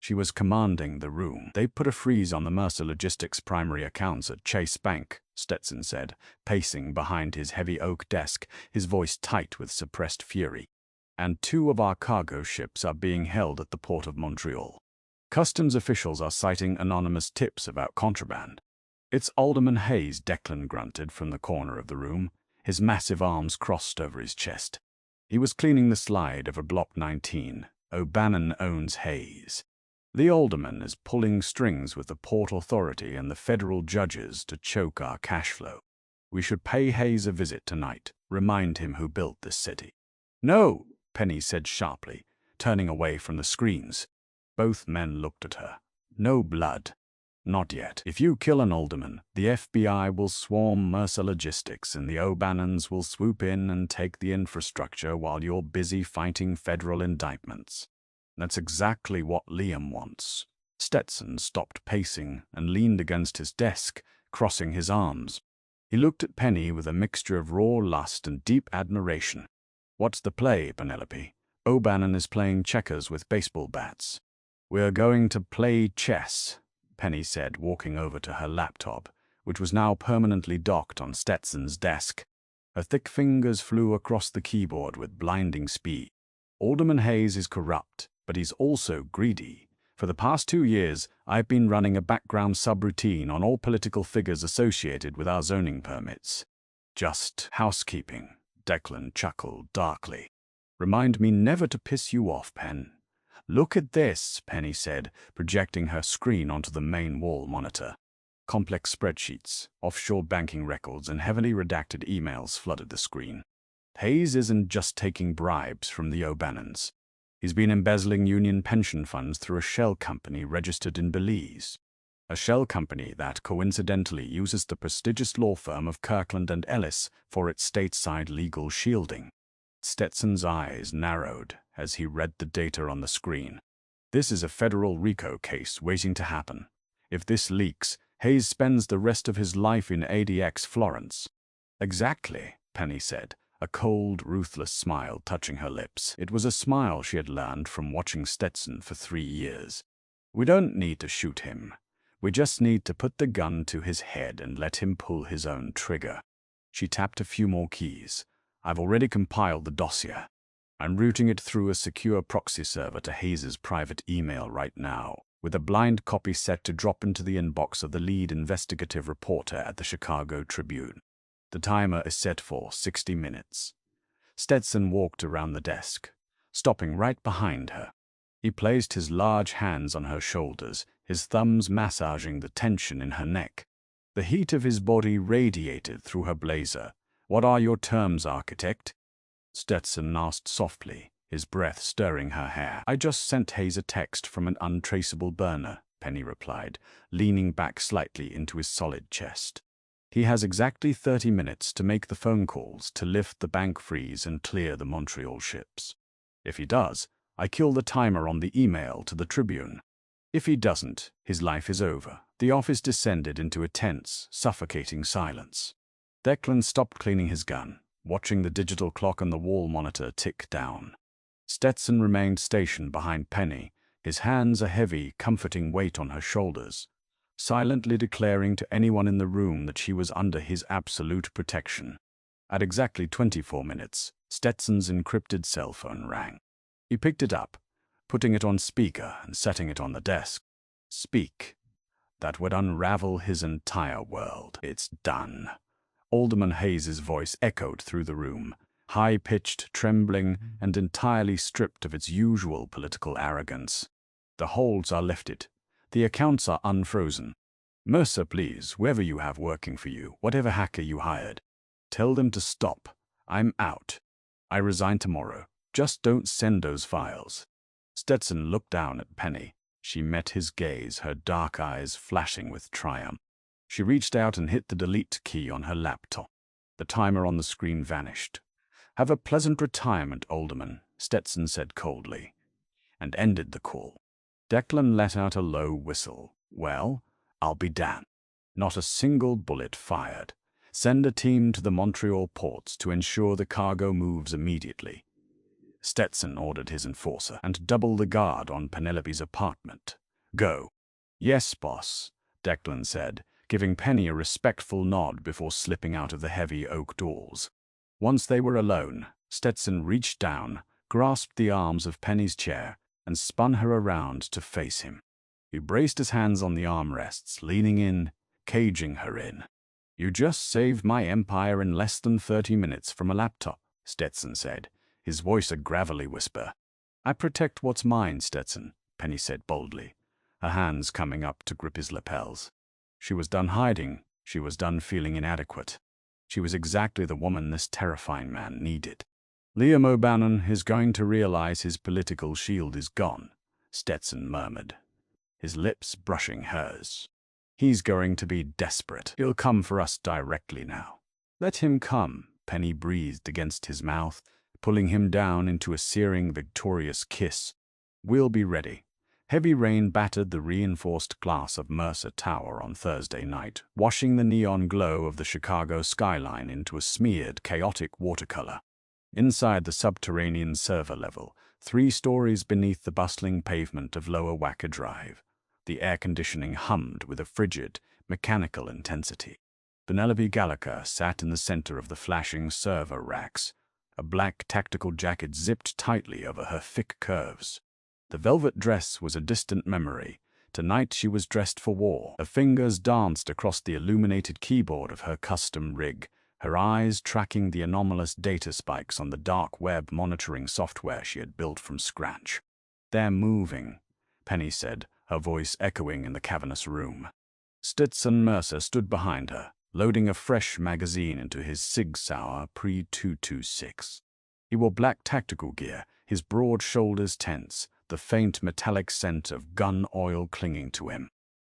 She was commanding the room. They put a freeze on the Mercer Logistics primary accounts at Chase Bank, Stetson said, pacing behind his heavy oak desk, his voice tight with suppressed fury. And 2 of our cargo ships are being held at the port of Montreal. Customs officials are citing anonymous tips about contraband. It's Alderman Hayes, Declan grunted from the corner of the room, his massive arms crossed over his chest. He was cleaning the slide over Block 19. O'Bannon owns Hayes. The alderman is pulling strings with the Port Authority and the federal judges to choke our cash flow. We should pay Hayes a visit tonight, remind him who built this city. No, Penny said sharply, turning away from the screens. Both men looked at her. No blood. Not yet. If you kill an alderman, the FBI will swarm Mercer Logistics and the O'Bannons will swoop in and take the infrastructure while you're busy fighting federal indictments. That's exactly what Liam wants. Stetson stopped pacing and leaned against his desk, crossing his arms. He looked at Penny with a mixture of raw lust and deep admiration. What's the play, Penelope? O'Bannon is playing checkers with baseball bats. We're going to play chess, Penny said, walking over to her laptop, which was now permanently docked on Stetson's desk. Her thick fingers flew across the keyboard with blinding speed. Alderman Hayes is corrupt, but he's also greedy. For the past 2 years, I've been running a background subroutine on all political figures associated with our zoning permits. Just housekeeping, Declan chuckled darkly. Remind me never to piss you off, Pen. Look at this, Penny said, projecting her screen onto the main wall monitor. Complex spreadsheets, offshore banking records, and heavily redacted emails flooded the screen. Hayes isn't just taking bribes from the O'Bannons. He's been embezzling union pension funds through a shell company registered in Belize. A shell company that coincidentally uses the prestigious law firm of Kirkland & Ellis for its stateside legal shielding. Stetson's eyes narrowed as he read the data on the screen. This is a federal RICO case waiting to happen. If this leaks, Hayes spends the rest of his life in ADX Florence. Exactly, Penny said, a cold, ruthless smile touching her lips. It was a smile she had learned from watching Stetson for 3 years. We don't need to shoot him. We just need to put the gun to his head and let him pull his own trigger. She tapped a few more keys. I've already compiled the dossier. I'm routing it through a secure proxy server to Hayes' private email right now, with a blind copy set to drop into the inbox of the lead investigative reporter at the Chicago Tribune. The timer is set for 60 minutes. Stetson walked around the desk, stopping right behind her. He placed his large hands on her shoulders, his thumbs massaging the tension in her neck. The heat of his body radiated through her blazer. "What are your terms, architect?" Stetson asked softly, his breath stirring her hair. "I just sent Hayes a text from an untraceable burner," Penny replied, leaning back slightly into his solid chest. "He has exactly 30 minutes to make the phone calls to lift the bank freeze and clear the Montreal ships. If he does, I kill the timer on the email to the Tribune. If he doesn't, his life is over." The office descended into a tense, suffocating silence. Declan stopped cleaning his gun, watching the digital clock on the wall monitor tick down. Stetson remained stationed behind Penny, his hands a heavy, comforting weight on her shoulders, silently declaring to anyone in the room that she was under his absolute protection. At exactly 24 minutes, Stetson's encrypted cell phone rang. He picked it up, putting it on speaker and setting it on the desk. "Speak." That would unravel his entire world. "It's done." Alderman Hayes' voice echoed through the room, high-pitched, trembling, and entirely stripped of its usual political arrogance. "The holds are lifted. The accounts are unfrozen. Mercer, please, whoever you have working for you, whatever hacker you hired, tell them to stop. I'm out. I resign tomorrow. Just don't send those files." Stetson looked down at Penny. She met his gaze, her dark eyes flashing with triumph. She reached out and hit the delete key on her laptop. The timer on the screen vanished. "Have a pleasant retirement, Alderman," Stetson said coldly, and ended the call. Declan let out a low whistle. "Well, I'll be damned. Not a single bullet fired. Send a team to the Montreal ports to ensure the cargo moves immediately," Stetson ordered his enforcer, "and double the guard on Penelope's apartment. Go." "Yes, boss," Declan said, giving Penny a respectful nod before slipping out of the heavy oak doors. Once they were alone, Stetson reached down, grasped the arms of Penny's chair, and spun her around to face him. He braced his hands on the armrests, leaning in, caging her in. "You just saved my empire in less than 30 minutes from a laptop," Stetson said, his voice a gravelly whisper. "I protect what's mine, Stetson," Penny said boldly, her hands coming up to grip his lapels. She was done hiding. She was done feeling inadequate. She was exactly the woman this terrifying man needed. "Liam O'Bannon is going to realize his political shield is gone," Stetson murmured, his lips brushing hers. "He's going to be desperate. He'll come for us directly now." "Let him come," Penny breathed against his mouth, pulling him down into a searing, victorious kiss. "We'll be ready." Heavy rain battered the reinforced glass of Mercer Tower on Thursday night, washing the neon glow of the Chicago skyline into a smeared, chaotic watercolor. Inside the subterranean server level, 3 stories beneath the bustling pavement of Lower Wacker Drive, the air conditioning hummed with a frigid, mechanical intensity. Penelope Gallagher sat in the center of the flashing server racks, a black tactical jacket zipped tightly over her thick curves. The velvet dress was a distant memory. Tonight she was dressed for war. Her fingers danced across the illuminated keyboard of her custom rig, her eyes tracking the anomalous data spikes on the dark web monitoring software she had built from scratch. "They're moving," Penny said, her voice echoing in the cavernous room. Stetson Mercer stood behind her, loading a fresh magazine into his Sig Sauer Pre-226. He wore black tactical gear, his broad shoulders tense, the faint metallic scent of gun oil clinging to him.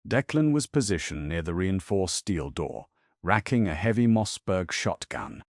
Declan was positioned near the reinforced steel door, racking a heavy Mossberg shotgun.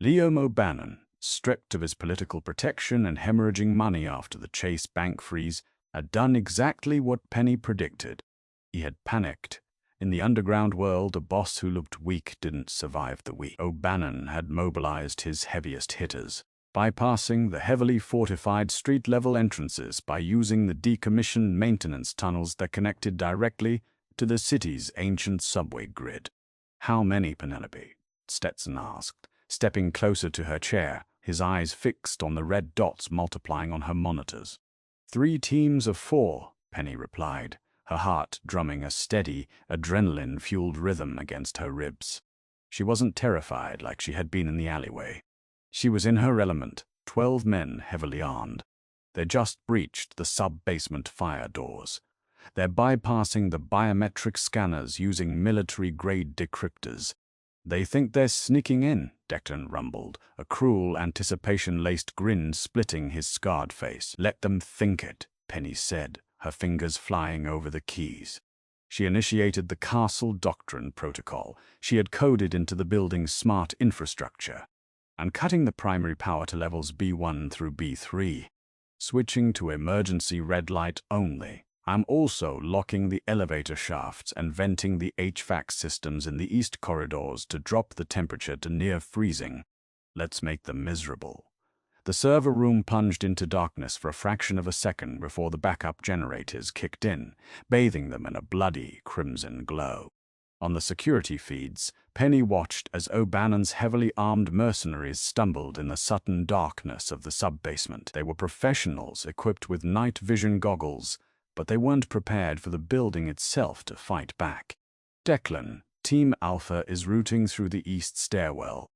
Liam O'Bannon, stripped of his political protection and hemorrhaging money after the Chase bank freeze, had done exactly what Penny predicted. He had panicked. In the underground world, a boss who looked weak didn't survive the week. O'Bannon had mobilized his heaviest hitters. bypassing the heavily fortified street-level entrances by using the decommissioned maintenance tunnels that connected directly to the city's ancient subway grid. "How many, Penelope?" Stetson asked, stepping closer to her chair, his eyes fixed on the red dots multiplying on her monitors. "3 teams of 4, Penny replied, her heart drumming a steady, adrenaline-fueled rhythm against her ribs. She wasn't terrified like she had been in the alleyway. She was in her element, 12 men heavily armed. They just breached the sub-basement fire doors. They're bypassing the biometric scanners using military-grade decryptors. "They think they're sneaking in," Declan rumbled, a cruel, anticipation-laced grin splitting his scarred face. "Let them think it," Penny said, her fingers flying over the keys. She initiated the Castle Doctrine protocol she had coded into the building's smart infrastructure, and cutting the primary power to levels B1 through B3. "Switching to emergency red light only. I'm also locking the elevator shafts and venting the HVAC systems in the east corridors to drop the temperature to near freezing. Let's make them miserable." The server room plunged into darkness for a fraction of a second before the backup generators kicked in, bathing them in a bloody crimson glow. On the security feeds, Penny watched as O'Bannon's heavily armed mercenaries stumbled in the sudden darkness of the sub-basement. They were professionals equipped with night vision goggles, but they weren't prepared for the building itself to fight back. "Declan, Team Alpha is routing through the east stairwell.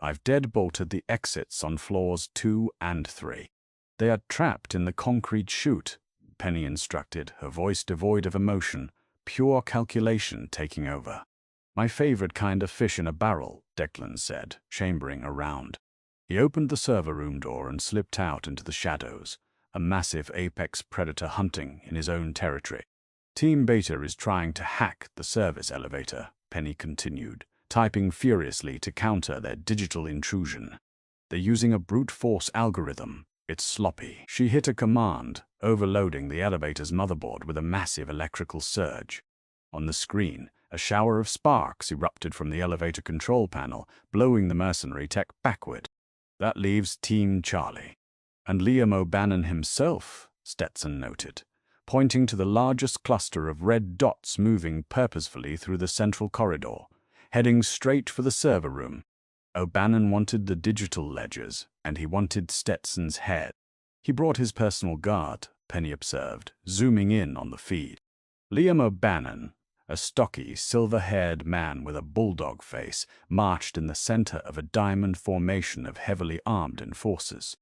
I've deadbolted the exits on floors 2 and 3. They are trapped in the concrete chute," Penny instructed, her voice devoid of emotion, pure calculation taking over. "My favorite kind of fish in a barrel," Declan said, chambering around. He opened the server room door and slipped out into the shadows, a massive apex predator hunting in his own territory. "Team Beta is trying to hack the service elevator," Penny continued, typing furiously to counter their digital intrusion. "They're using a brute force algorithm. It's sloppy." She hit a command, overloading the elevator's motherboard with a massive electrical surge. On the screen, a shower of sparks erupted from the elevator control panel, blowing the mercenary tech backward. "That leaves Team Charlie. And Liam O'Bannon himself," Stetson noted, pointing to the largest cluster of red dots moving purposefully through the central corridor, heading straight for the server room. O'Bannon wanted the digital ledgers, and he wanted Stetson's head. "He brought his personal guard," Penny observed, zooming in on the feed. Liam O'Bannon, a stocky, silver-haired man with a bulldog face, marched in the center of a diamond formation of heavily armed enforcers.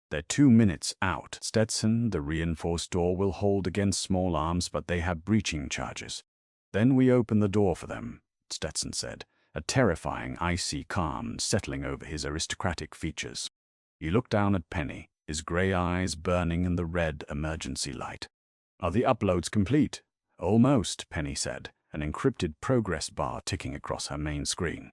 "They're 2 minutes out, Stetson. The reinforced door will hold against small arms, but they have breaching charges. Then we open the door for them," Stetson said, a terrifying icy calm settling over his aristocratic features. He looked down at Penny, his gray eyes burning in the red emergency light. "Are the uploads complete?" "Almost," Penny said, an encrypted progress bar ticking across her main screen.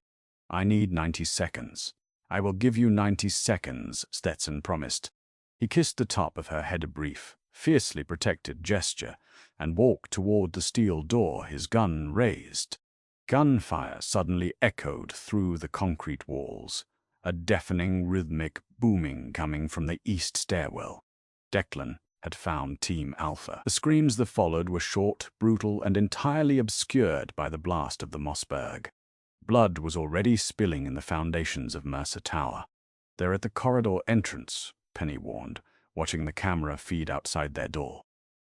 "I need 90 seconds. "I will give you 90 seconds, Stetson promised. He kissed the top of her head a brief, fiercely protected gesture, and walked toward the steel door, his gun raised. Gunfire suddenly echoed through the concrete walls, a deafening rhythmic booming coming from the east stairwell. Declan had found Team Alpha. The screams that followed were short, brutal, and entirely obscured by the blast of the Mossberg. Blood was already spilling in the foundations of Mercer Tower. "They're at the corridor entrance," Penny warned, watching the camera feed outside their door.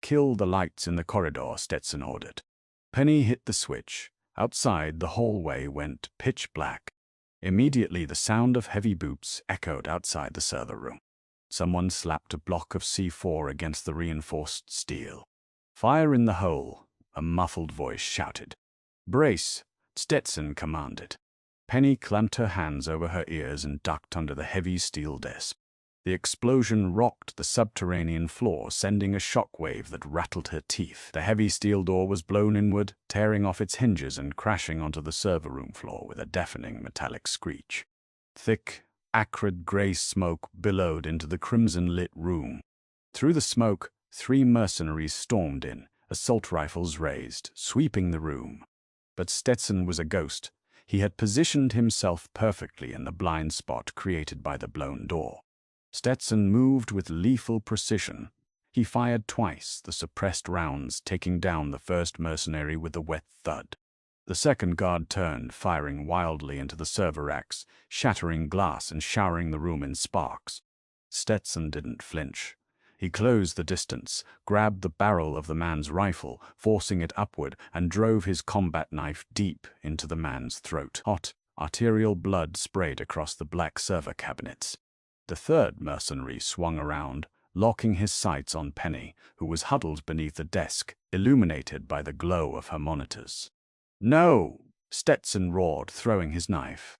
"Kill the lights in the corridor," Stetson ordered. Penny hit the switch. Outside, the hallway went pitch black. Immediately, the sound of heavy boots echoed outside the server room. Someone slapped a block of C4 against the reinforced steel. "Fire in the hole," a muffled voice shouted. "Brace," Stetson commanded. Penny clamped her hands over her ears and ducked under the heavy steel desk. The explosion rocked the subterranean floor, sending a shockwave that rattled her teeth. The heavy steel door was blown inward, tearing off its hinges and crashing onto the server room floor with a deafening metallic screech. Thick, acrid gray smoke billowed into the crimson-lit room. Through the smoke, 3 mercenaries stormed in, assault rifles raised, sweeping the room. But Stetson was a ghost. He had positioned himself perfectly in the blind spot created by the blown door. Stetson moved with lethal precision. He fired twice, the suppressed rounds taking down the first mercenary with a wet thud. The second guard turned, firing wildly into the server racks, shattering glass and showering the room in sparks. Stetson didn't flinch. He closed the distance, grabbed the barrel of the man's rifle, forcing it upward, and drove his combat knife deep into the man's throat. Hot, arterial blood sprayed across the black server cabinets. The third mercenary swung around, locking his sights on Penny, who was huddled beneath a desk, illuminated by the glow of her monitors. "No!" Stetson roared, throwing his knife.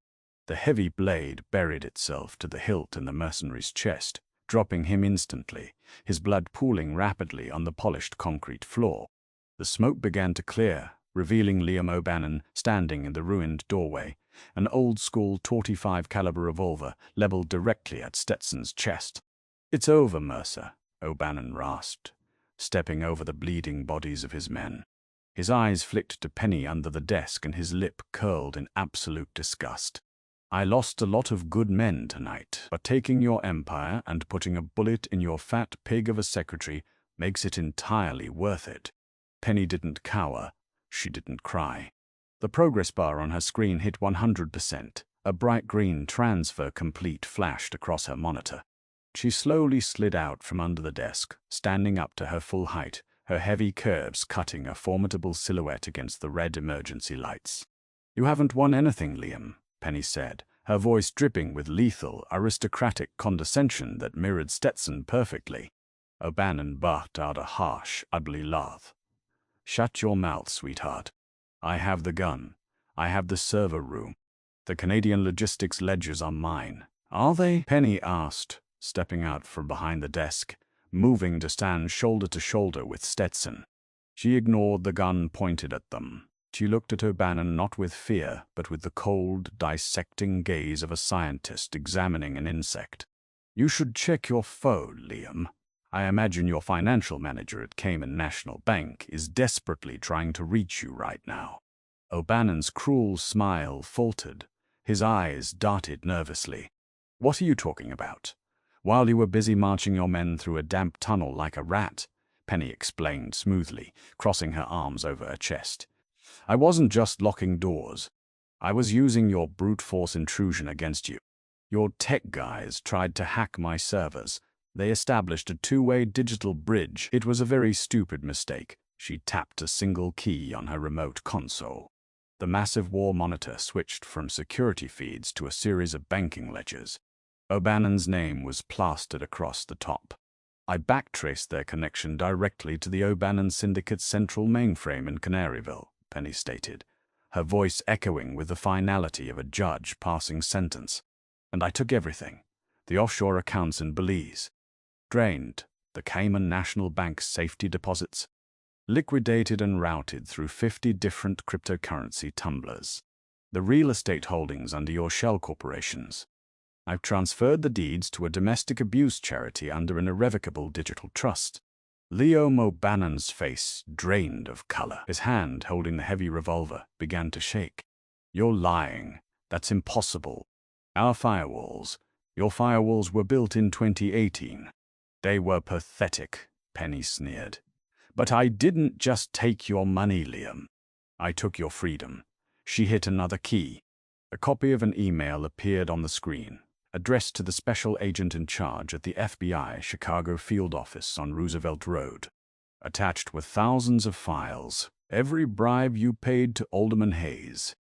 The heavy blade buried itself to the hilt in the mercenary's chest, dropping him instantly, his blood pooling rapidly on the polished concrete floor. The smoke began to clear, revealing Liam O'Bannon standing in the ruined doorway, an old-school .45 caliber revolver leveled directly at Stetson's chest. "It's over, Mercer," O'Bannon rasped, stepping over the bleeding bodies of his men. His eyes flicked to Penny under the desk and his lip curled in absolute disgust. "I lost a lot of good men tonight, but taking your empire and putting a bullet in your fat pig of a secretary makes it entirely worth it." Penny didn't cower. She didn't cry. The progress bar on her screen hit 100%. A bright green transfer complete flashed across her monitor. She slowly slid out from under the desk, standing up to her full height, her heavy curves cutting a formidable silhouette against the red emergency lights. "You haven't won anything, Liam," Penny said, her voice dripping with lethal, aristocratic condescension that mirrored Stetson perfectly. O'Bannon barked out a harsh, ugly laugh. "Shut your mouth, sweetheart. I have the gun. I have the server room. The Canadian logistics ledgers are mine." "Are they?" Penny asked, stepping out from behind the desk, moving to stand shoulder to shoulder with Stetson. She ignored the gun pointed at them. She looked at O'Bannon not with fear, but with the cold, dissecting gaze of a scientist examining an insect. "You should check your phone, Liam. I imagine your financial manager at Cayman National Bank is desperately trying to reach you right now." O'Bannon's cruel smile faltered. His eyes darted nervously. "What are you talking about?" "While you were busy marching your men through a damp tunnel like a rat," Penny explained smoothly, crossing her arms over her chest. "I wasn't just locking doors. I was using your brute force intrusion against you. Your tech guys tried to hack my servers. They established a two-way digital bridge. It was a very stupid mistake." She tapped a single key on her remote console. The massive war monitor switched from security feeds to a series of banking ledgers. O'Bannon's name was plastered across the top. "I backtraced their connection directly to the O'Bannon Syndicate's central mainframe in Canaryville," Penny stated, her voice echoing with the finality of a judge passing sentence. "And I took everything. The offshore accounts in Belize. Drained the Cayman National Bank's safety deposits. Liquidated and routed through 50 different cryptocurrency tumblers. The real estate holdings under your shell corporations. I've transferred the deeds to a domestic abuse charity under an irrevocable digital trust." Liam O'Bannon's face drained of color. His hand, holding the heavy revolver, began to shake. "You're lying. That's impossible. Your firewalls were built in 2018. They were pathetic," Penny sneered. "But I didn't just take your money, Liam. I took your freedom." She hit another key. A copy of an email appeared on the screen, addressed to the special agent in charge at the FBI Chicago field office on Roosevelt Road. Attached were thousands of files, every bribe you paid to Alderman Hayes,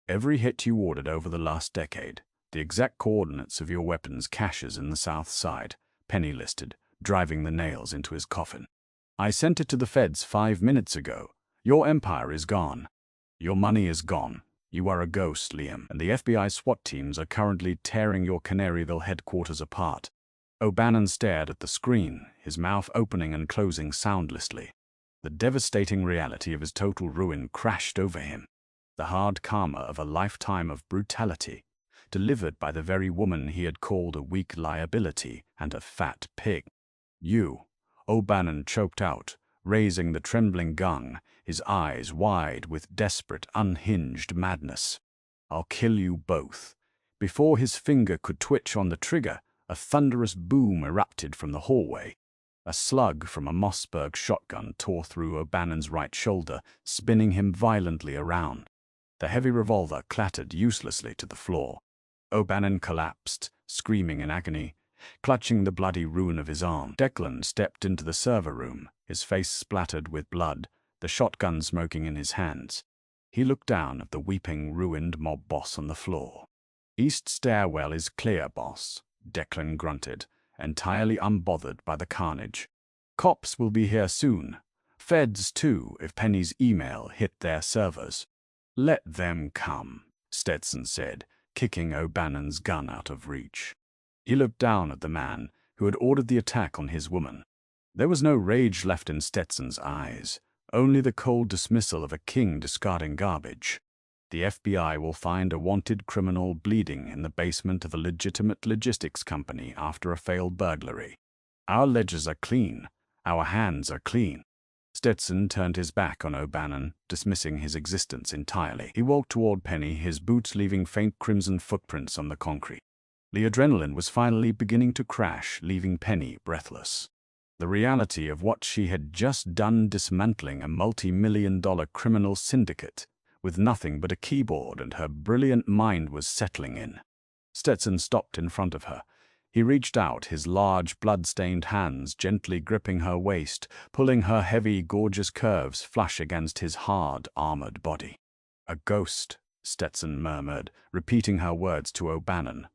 every hit you ordered over the last decade, the exact coordinates of your weapons caches in the South Side, Penny listed, driving the nails into his coffin. "I sent it to the feds 5 minutes ago. Your empire is gone. Your money is gone. You are a ghost, Liam, and the FBI SWAT teams are currently tearing your Canaryville headquarters apart." O'Bannon stared at the screen, his mouth opening and closing soundlessly. The devastating reality of his total ruin crashed over him. The hard karma of a lifetime of brutality, delivered by the very woman he had called a weak liability and a fat pig. "You," O'Bannon choked out, raising the trembling gun, his eyes wide with desperate, unhinged madness. "I'll kill you both." Before his finger could twitch on the trigger, A thunderous boom erupted from the hallway. A slug from a Mossberg shotgun tore through O'Bannon's right shoulder, spinning him violently around. The heavy revolver clattered uselessly to the floor. O'Bannon collapsed, screaming in agony, clutching the bloody ruin of his arm. Declan stepped into the server room, his face splattered with blood, the shotgun smoking in his hands. He looked down at the weeping, ruined mob boss on the floor. "East stairwell is clear, boss," Declan grunted, entirely unbothered by the carnage. "Cops will be here soon. Feds, too, if Penny's email hit their servers." "Let them come," Stetson said, kicking O'Bannon's gun out of reach. He looked down at the man who had ordered the attack on his woman. There was no rage left in Stetson's eyes, only the cold dismissal of a king discarding garbage. "The FBI will find a wanted criminal bleeding in the basement of a legitimate logistics company after a failed burglary. Our ledgers are clean. Our hands are clean." Stetson turned his back on O'Bannon, dismissing his existence entirely. He walked toward Penny, his boots leaving faint crimson footprints on the concrete. The adrenaline was finally beginning to crash, leaving Penny breathless. The reality of what she had just done, dismantling a multi-million-dollar criminal syndicate with nothing but a keyboard and her brilliant mind, was settling in. Stetson stopped in front of her. He reached out, his large, blood-stained hands gently gripping her waist, pulling her heavy, gorgeous curves flush against his hard, armored body. "A ghost," Stetson murmured, repeating her words to O'Bannon.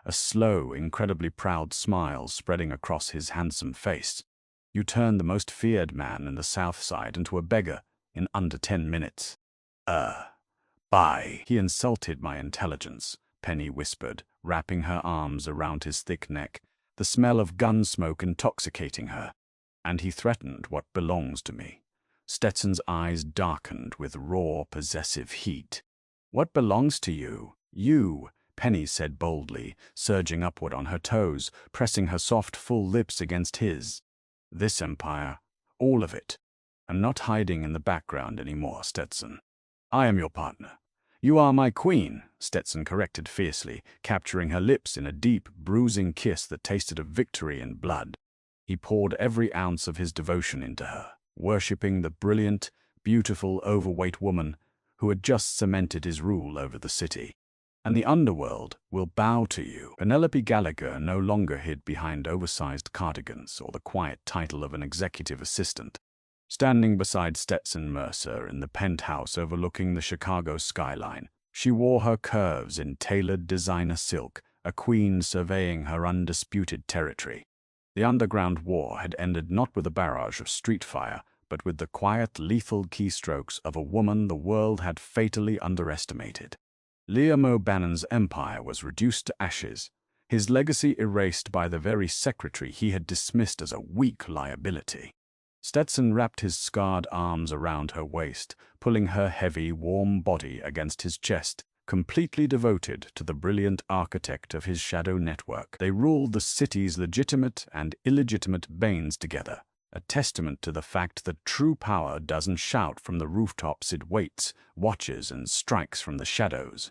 A slow, incredibly proud smile spreading across his handsome face. "You turned the most feared man in the South Side into a beggar in under 10 minutes. Bye." "He insulted my intelligence," Penny whispered, wrapping her arms around his thick neck, the smell of gun smoke intoxicating her. "And he threatened what belongs to me." Stetson's eyes darkened with raw, possessive heat. "What belongs to you? You," Penny said boldly, surging upward on her toes, pressing her soft, full lips against his. "This empire, all of it. I'm not hiding in the background anymore, Stetson. I am your partner." "You are my queen," Stetson corrected fiercely, capturing her lips in a deep, bruising kiss that tasted of victory and blood. He poured every ounce of his devotion into her, worshipping the brilliant, beautiful, overweight woman who had just cemented his rule over the city. "And the underworld will bow to you." Penelope Gallagher no longer hid behind oversized cardigans or the quiet title of an executive assistant. Standing beside Stetson Mercer in the penthouse overlooking the Chicago skyline, she wore her curves in tailored designer silk, a queen surveying her undisputed territory. The underground war had ended not with a barrage of street fire, but with the quiet, lethal keystrokes of a woman the world had fatally underestimated. Liam O'Bannon's empire was reduced to ashes, his legacy erased by the very secretary he had dismissed as a weak liability. Stetson wrapped his scarred arms around her waist, pulling her heavy, warm body against his chest, completely devoted to the brilliant architect of his shadow network. They ruled the city's legitimate and illegitimate banes together, a testament to the fact that true power doesn't shout from the rooftops, it waits, watches, and strikes from the shadows.